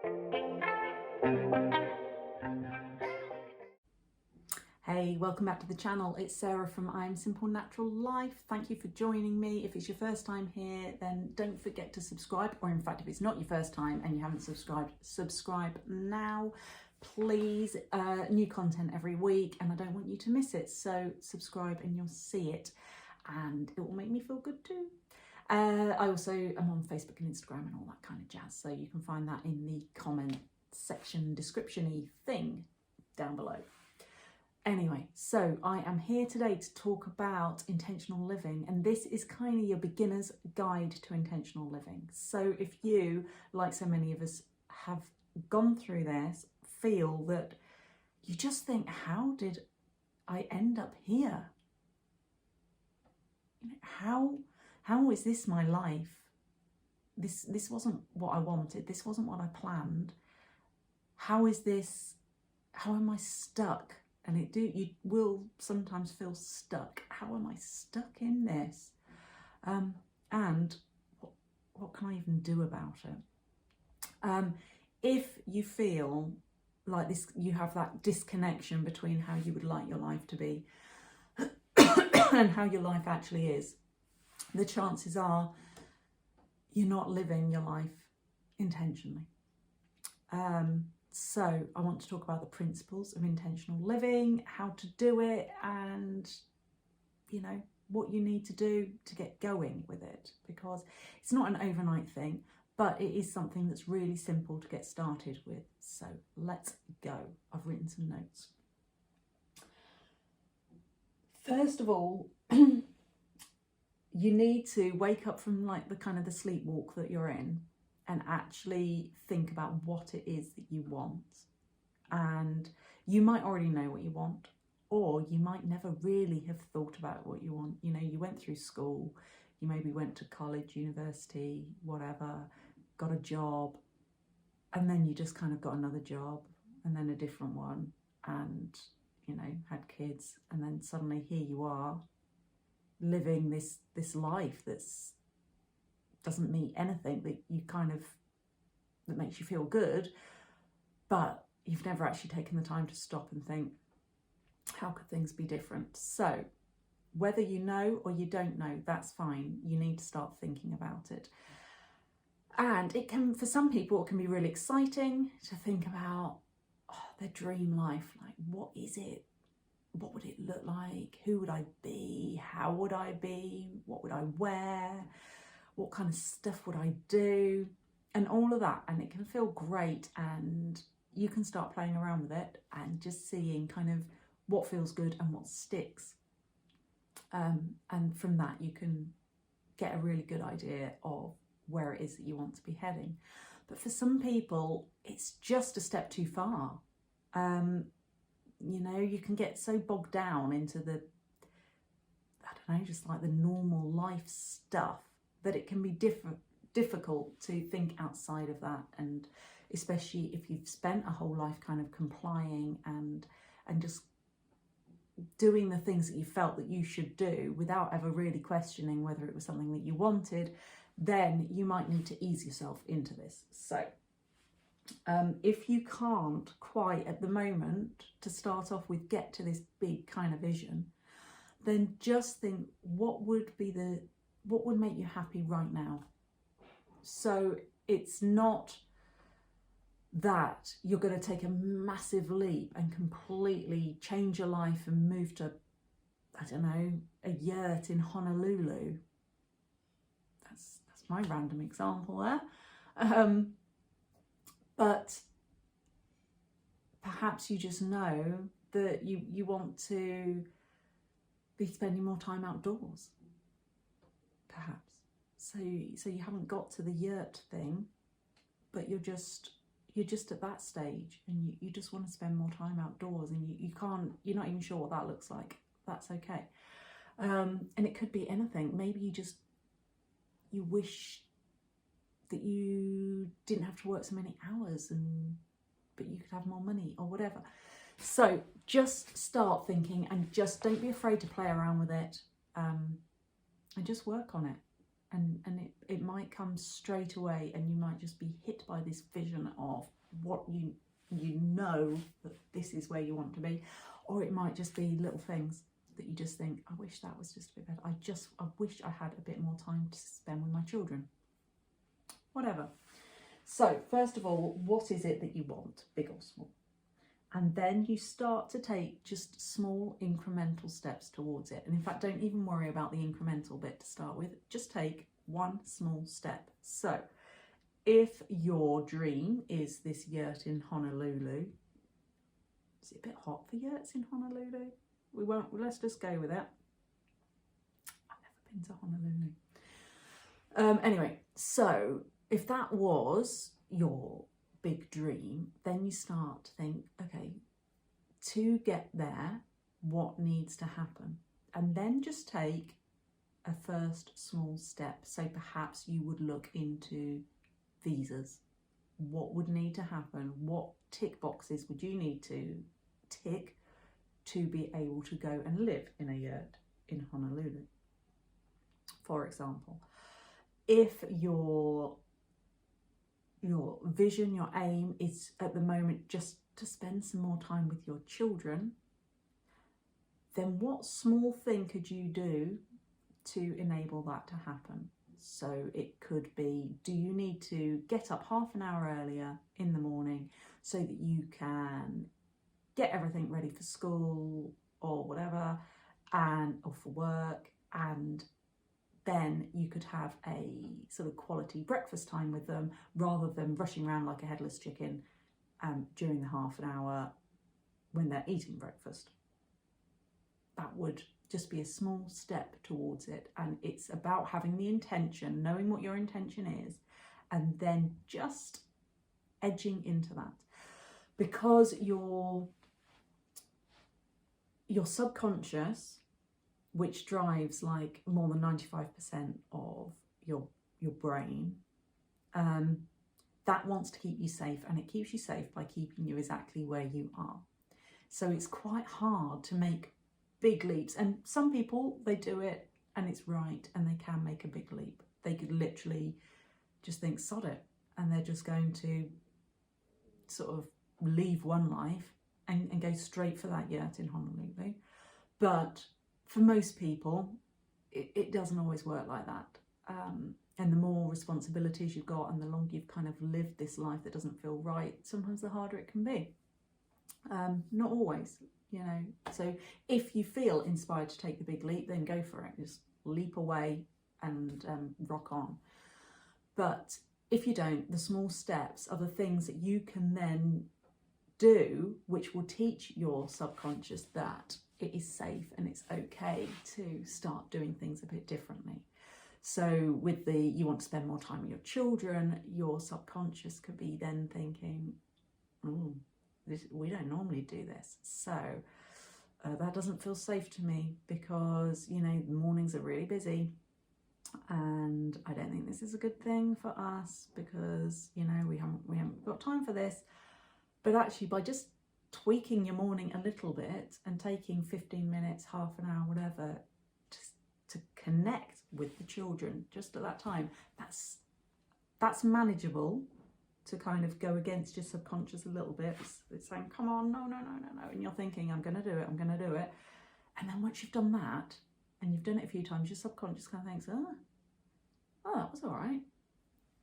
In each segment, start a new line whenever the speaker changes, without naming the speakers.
Hey, welcome back to the channel. It's Sarah from I Am Simple Natural Life. Thank you for joining me. If it's your first time here, then don't forget to subscribe. Or in fact, if it's not your first time and you haven't subscribed, subscribe now, please. New content every week and I don't want you to miss it. So subscribe and you'll see it and it will make me feel good too. I also am on Facebook and Instagram and all that kind of jazz. So you can find that in the comment section, description-y thing down below. Anyway, so I am here today to talk about intentional living, and this is kind of your beginner's guide to intentional living. So if you, like so many of us, have gone through this, feel that you just think, how did I end up here? You know, how is this my life? This wasn't what I wanted. This wasn't what I planned. How is this? How am I stuck? And you will sometimes feel stuck. How am I stuck in this? And what can I even do about it? If you feel like this, you have that disconnection between how you would like your life to be and how your life actually is, the chances are you're not living your life intentionally. So I want to talk about the principles of intentional living, how to do it, and, you know, what you need to do to get going with it, because it's not an overnight thing, but it is something that's really simple to get started with. So let's go. I've written some notes. First of all, you need to wake up from like the kind of the sleepwalk that you're in and actually think about what it is that you want. And you might already know what you want, or you might never really have thought about what you want. You know, you went through school, you maybe went to college, university, whatever, got a job, and then you just kind of got another job and then a different one and, you know, had kids. And then suddenly here you are living this life that's doesn't mean anything that you that makes you feel good, but you've never actually taken the time to stop and think, how could things be different? So whether you know or you don't know, that's fine. You need to start thinking about it. And it can, for some people, it can be really exciting to think about their dream life. Like, what is it? What would it look like? Who would I be? How would I be? What would I wear? What kind of stuff would I do? And all of that. And it can feel great, and you can start playing around with it and just seeing kind of what feels good and what sticks. And from that, you can get a really good idea of where it is that you want to be heading. But for some people, it's just a step too far. You know, you can get so bogged down into the, I don't know, just like the normal life stuff, that it can be difficult to think outside of that. And especially if you've spent a whole life kind of complying and just doing the things that you felt that you should do without ever really questioning whether it was something that you wanted, then you might need to ease yourself into this. So if you can't quite at the moment, to start off with, get to this big kind of vision, then just think, what would make you happy right now? So it's not that you're going to take a massive leap and completely change your life and move to, I don't know, a yurt in Honolulu. That's my random example there. But perhaps you just know that you want to be spending more time outdoors, perhaps. So you haven't got to the yurt thing, but you're just at that stage, and you just want to spend more time outdoors, and you're not even sure what that looks like. That's okay. And it could be anything. Maybe you wish that you didn't have to work so many hours, but you could have more money or whatever. So just start thinking, and just don't be afraid to play around with it, and just work on it. and it might come straight away, and you might just be hit by this vision of what you know that this is where you want to be, or it might just be little things that you just think, I wish that was just a bit better. I wish I had a bit more time to spend with my children. Whatever. So first of all, what is it that you want, big or small? And then you start to take just small incremental steps towards it. And in fact, don't even worry about the incremental bit to start with. Just take one small step. So if your dream is this yurt in Honolulu, is it a bit hot for yurts in Honolulu? Let's just go with it. I've never been to Honolulu. Anyway, so if that was your big dream, then you start to think, okay, to get there, what needs to happen? And then just take a first small step. So perhaps you would look into visas. What would need to happen? What tick boxes would you need to tick to be able to go and live in a yurt in Honolulu, for example? If your vision, your aim is at the moment just to spend some more time with your children, then what small thing could you do to enable that to happen? So it could be, do you need to get up half an hour earlier in the morning so that you can get everything ready for school or whatever, or for work, and then you could have a sort of quality breakfast time with them rather than rushing around like a headless chicken during the half an hour when they're eating breakfast. That would just be a small step towards it. And it's about having the intention, knowing what your intention is, and then just edging into that. Because your subconscious, which drives like more than 95% of your brain, that wants to keep you safe, and it keeps you safe by keeping you exactly where you are. So it's quite hard to make big leaps, and some people, they do it and it's right and they can make a big leap. They could literally just think, sod it, and they're just going to sort of leave one life and go straight for that yurt in Honolulu. But for most people, it doesn't always work like that. And the more responsibilities you've got and the longer you've kind of lived this life that doesn't feel right, sometimes the harder it can be. Not always, you know. So if you feel inspired to take the big leap, then go for it. Just leap away and rock on. But if you don't, the small steps are the things that you can then do, which will teach your subconscious that it is safe and it's okay to start doing things a bit differently. So with you want to spend more time with your children, your subconscious could be then thinking, we don't normally do this. So that doesn't feel safe to me because, you know, the mornings are really busy and I don't think this is a good thing for us because, you know, we haven't got time for this. But actually, by just tweaking your morning a little bit and taking 15 minutes, half an hour, whatever, to connect with the children just at that time, that's manageable to kind of go against your subconscious a little bit. It's saying, come on, no. And you're thinking, I'm going to do it. And then once you've done that, and you've done it a few times, your subconscious kind of thinks, oh, that was all right.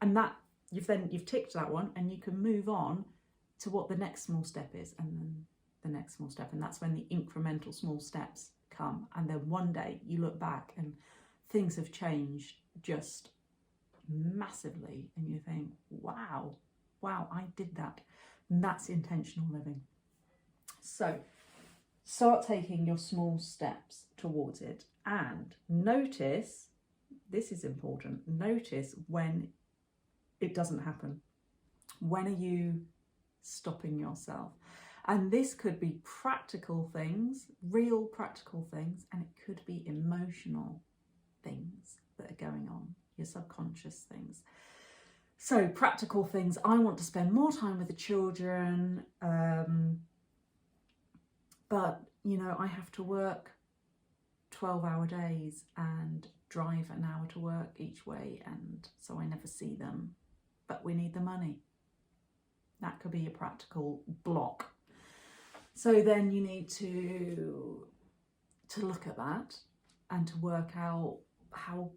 And that you've ticked that one, and you can move on to what the next small step is, and then the next small step. And that's when the incremental small steps come. And then one day you look back and things have changed just massively. And you think, wow, I did that. And that's intentional living. So start taking your small steps towards it and notice, this is important, notice when it doesn't happen. When are you stopping yourself? And this could be practical things, real practical things, and it could be emotional things that are going on, your subconscious things. So practical things, I want to spend more time with the children, but you know, I have to work 12-hour days and drive an hour to work each way, and so I never see them, but we need the money. That could be a practical block. So then you need to look at that and to work out, how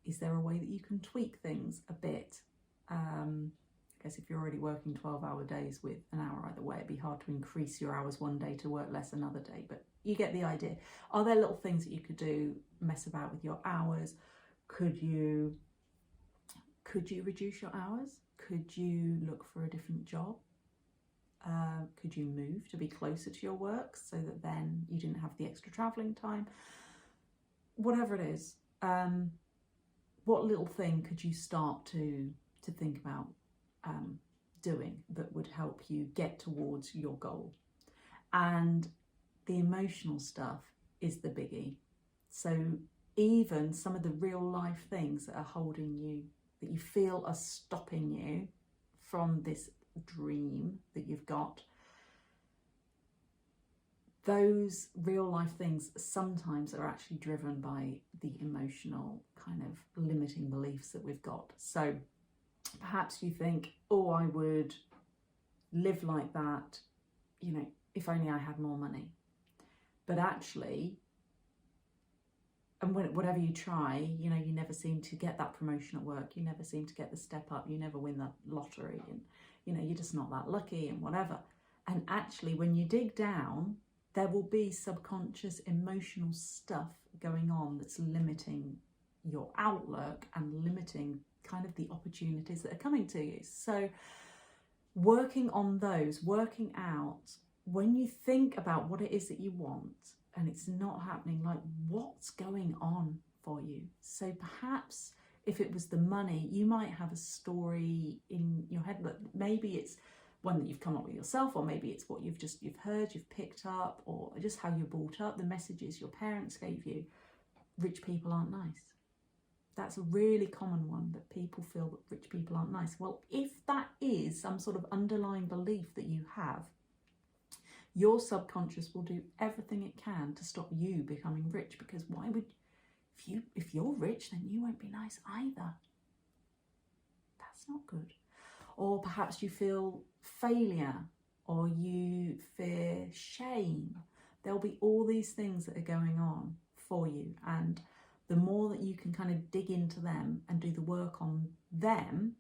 is there a way that you can tweak things a bit. I guess if you're already working 12-hour days with an hour either way, it'd be hard to increase your hours one day to work less another day, but you get the idea. Are there little things that you could do? Mess about with your hours. Could you reduce your hours? Could you look for a different job? Could you move to be closer to your work so that then you didn't have the extra travelling time? Whatever it is, what little thing could you start to think about doing that would help you get towards your goal? And the emotional stuff is the biggie. So even some of the real life things that are holding you, that you feel are stopping you from this dream that you've got, those real life things sometimes are actually driven by the emotional kind of limiting beliefs that we've got. So perhaps you think, oh, I would live like that, you know, if only I had more money. But actually, and whatever you try, you know, you never seem to get that promotion at work, you never seem to get the step up, you never win that lottery, and, you know, you're just not that lucky and whatever. And actually, when you dig down, there will be subconscious emotional stuff going on that's limiting your outlook and limiting kind of the opportunities that are coming to you. So working on those, working out, when you think about what it is that you want and it's not happening, like, what's going on for you? So perhaps if it was the money, you might have a story in your head, but maybe it's one that you've come up with yourself, or maybe it's what you've heard, you've picked up, or just how you're brought up, the messages your parents gave you. Rich people aren't nice. That's a really common one, that people feel that rich people aren't nice. Well, if that is some sort of underlying belief that you have, your subconscious will do everything it can to stop you becoming rich, because why would if you're rich, then you won't be nice either. That's not good. Or perhaps you feel failure, or you fear shame. There'll be all these things that are going on for you, and the more that you can kind of dig into them and do the work on them,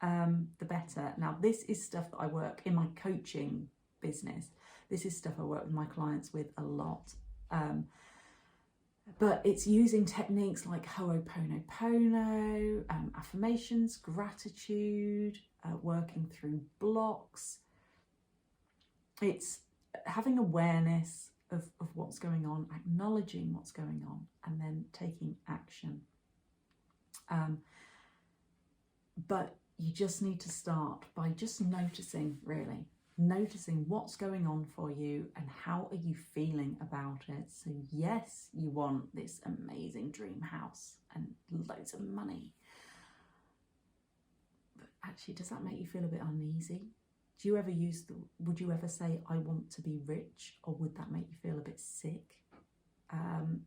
the better. Now, this is stuff that I work in my coaching business. This is stuff I work with my clients with a lot. But it's using techniques like Ho'oponopono, affirmations, gratitude, working through blocks. It's having awareness of what's going on, acknowledging what's going on, and then taking action. But you just need to start by just noticing, really. Noticing what's going on for you and how are you feeling about it. So yes, you want this amazing dream house and loads of money. But actually, does that make you feel a bit uneasy? Do you ever would you ever say, I want to be rich? Or would that make you feel a bit sick?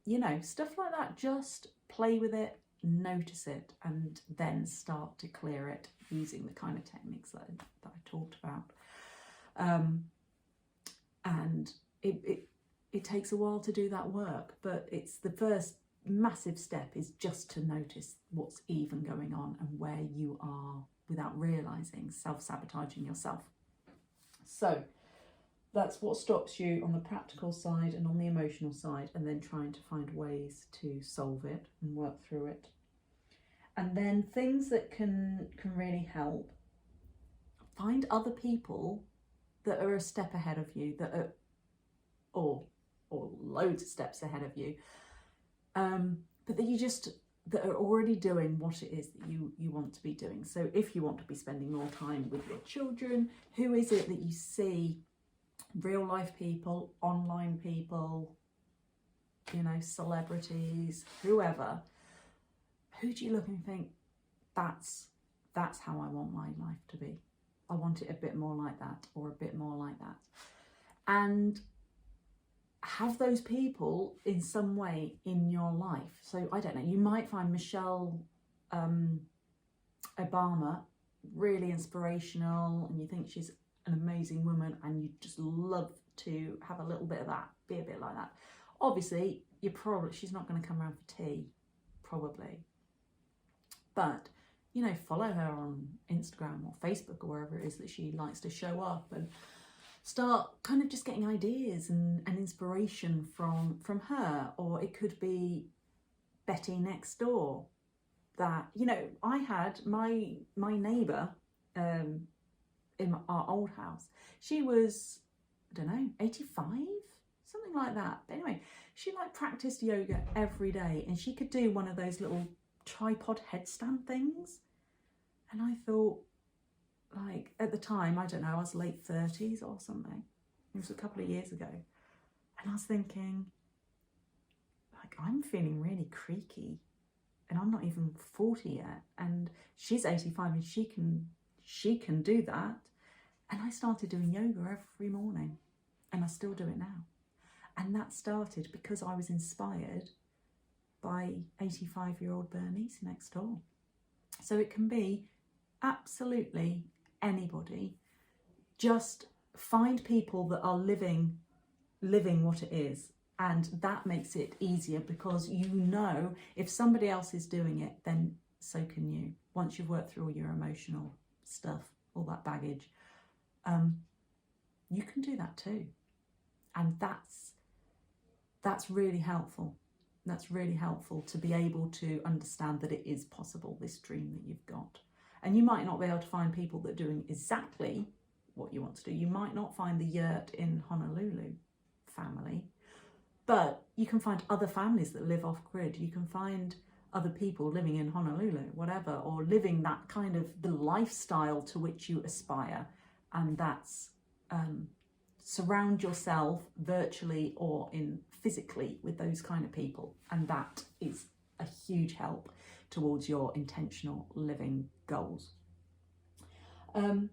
You know, stuff like that. Just play with it, notice it, and then start to clear it using the kind of techniques that I talked about. And it takes a while to do that work, but it's the first massive step is just to notice what's even going on and where you are without realizing, self-sabotaging yourself. So that's what stops you on the practical side and on the emotional side, and then trying to find ways to solve it and work through it. And then things that can really help: find other people that are a step ahead of you, that are, or loads of steps ahead of you, but that are already doing what it is that you want to be doing. So if you want to be spending more time with your children, who is it that you see? Real life people, online people, you know, celebrities, whoever. Who do you look and think, that's how I want my life to be? I want it a bit more like that, or a bit more like that. And have those people in some way in your life. So I don't know, you might find Michelle Obama really inspirational, and you think she's an amazing woman, and you just love to have a little bit of that, be a bit like that. Obviously, she's not going to come around for tea, probably. But, you know, follow her on Instagram or Facebook or wherever it is that she likes to show up, and start kind of just getting ideas and inspiration from her. Or it could be Betty next door. That, you know, I had my neighbour in our old house. She was, I don't know, 85, something like that. But anyway, she like practiced yoga every day, and she could do one of those little tripod headstand things. And I thought, like, at the time, I don't know, I was late 30s or something. It was a couple of years ago. And I was thinking, like, I'm feeling really creaky, and I'm not even 40 yet, and she's 85 and she can do that. And I started doing yoga every morning, and I still do it now. And that started because I was inspired by 85-year-old Bernice next door. So it can be absolutely anybody. Just find people that are living what it is. And that makes it easier, because you know if somebody else is doing it, then so can you. Once you've worked through all your emotional stuff, all that baggage, you can do that too. And that's really helpful. That's really helpful to be able to understand that it is possible, this dream that you've got. And you might not be able to find people that are doing exactly what you want to do. You might not find the yurt in Honolulu family, but you can find other families that live off grid. You can find other people living in Honolulu, whatever, or living that kind of the lifestyle to which you aspire. And that's surround yourself virtually or physically with those kind of people. And that is a huge help towards your intentional living goals. Now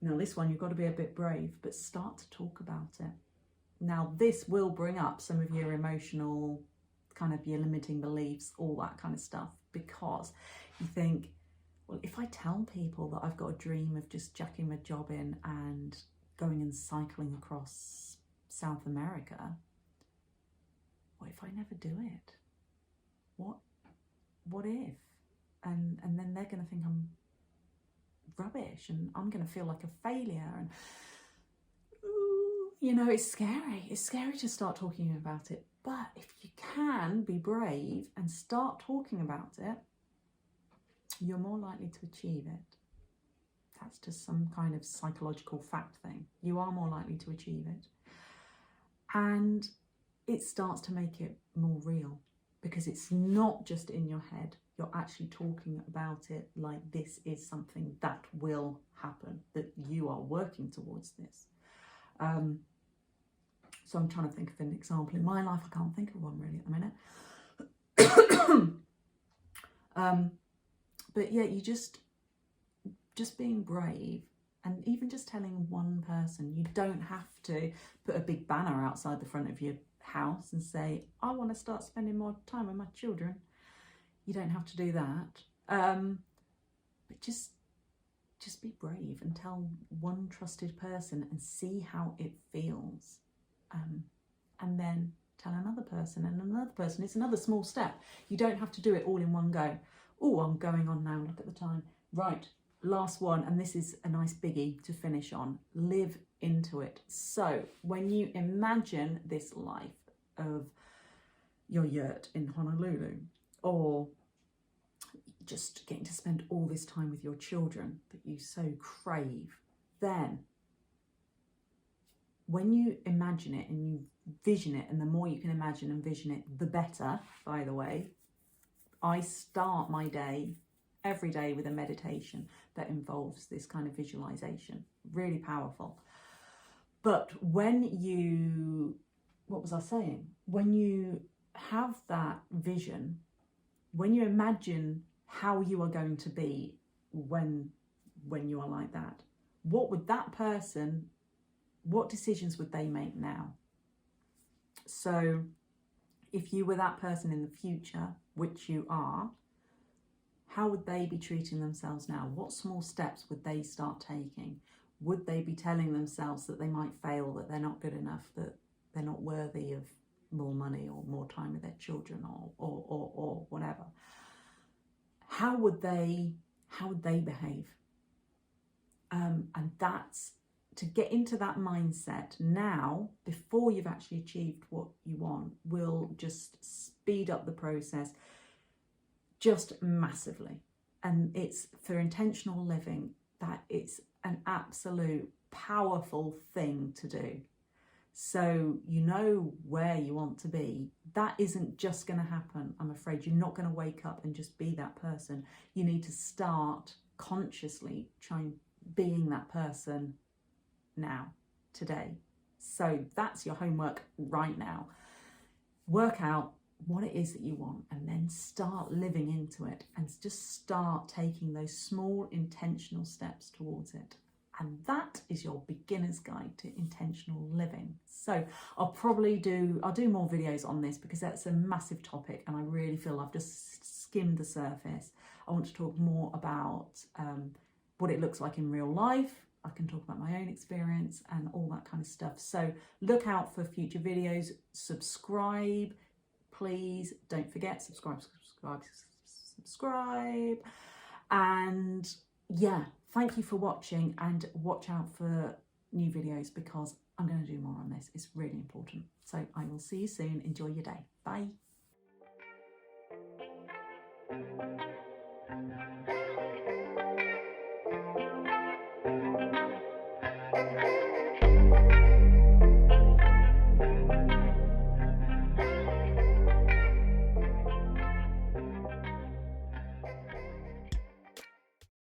this one, you've got to be a bit brave, but start to talk about it. Now this will bring up some of your emotional, kind of your limiting beliefs, all that kind of stuff, because you think, well, if I tell people that I've got a dream of just jacking my job in and going and cycling across South America, what if I never do it? What if? And then they're going to think I'm rubbish, and I'm going to feel like a failure, and you know, it's scary. It's scary to start talking about it. But if you can be brave and start talking about it, you're more likely to achieve it. That's just some kind of psychological fact thing. You are more likely to achieve it. And it starts to make it more real, because it's not just in your head. You're actually talking about it like this is something that will happen, that you are working towards this. So I'm trying to think of an example in my life. I can't think of one really at the minute. But yeah, you just being brave, and even just telling one person. You don't have to put a big banner outside the front of your house and say, I want to start spending more time with my children. You don't have to do that. But just be brave and tell one trusted person and see how it feels. And then tell another person and another person. It's another small step. You don't have to do it all in one go. Oh, I'm going on now. Look at the time. Right, last one. And this is a nice biggie to finish on. Live into it. So when you imagine this life of your yurt in Honolulu, or just getting to spend all this time with your children that you so crave, then when you imagine it and you vision it, and the more you can imagine and vision it, the better, by the way. I start my day every day with a meditation that involves this kind of visualization. Really powerful. But when you, what was I saying? When you have that vision, when you imagine how you are going to be when you are like that, what would that person, what decisions would they make now? So if you were that person in the future, which you are, how would they be treating themselves now? What small steps would they start taking? Would they be telling themselves that they might fail, that they're not good enough, that they're not worthy of more money or more time with their children or whatever? How would they behave? And that's to get into that mindset now, before you've actually achieved what you want, will just speed up the process just massively. And it's for intentional living that it's an absolute powerful thing to do. So you know where you want to be. That isn't just going to happen. I'm afraid you're not going to wake up and just be that person. You need to start consciously trying being that person now, today. So that's your homework right now. Work out what it is that you want and then start living into it, and just start taking those small intentional steps towards it. And that is your beginner's guide to intentional living. So I'll do more videos on this, because that's a massive topic and I really feel I've just skimmed the surface. I want to talk more about what it looks like in real life. I can talk about my own experience and all that kind of stuff. So look out for future videos. Subscribe, please. Don't forget, subscribe. And yeah, thank you for watching, and watch out for new videos, because I'm going to do more on this. It's really important. So I will see you soon. Enjoy your day. Bye.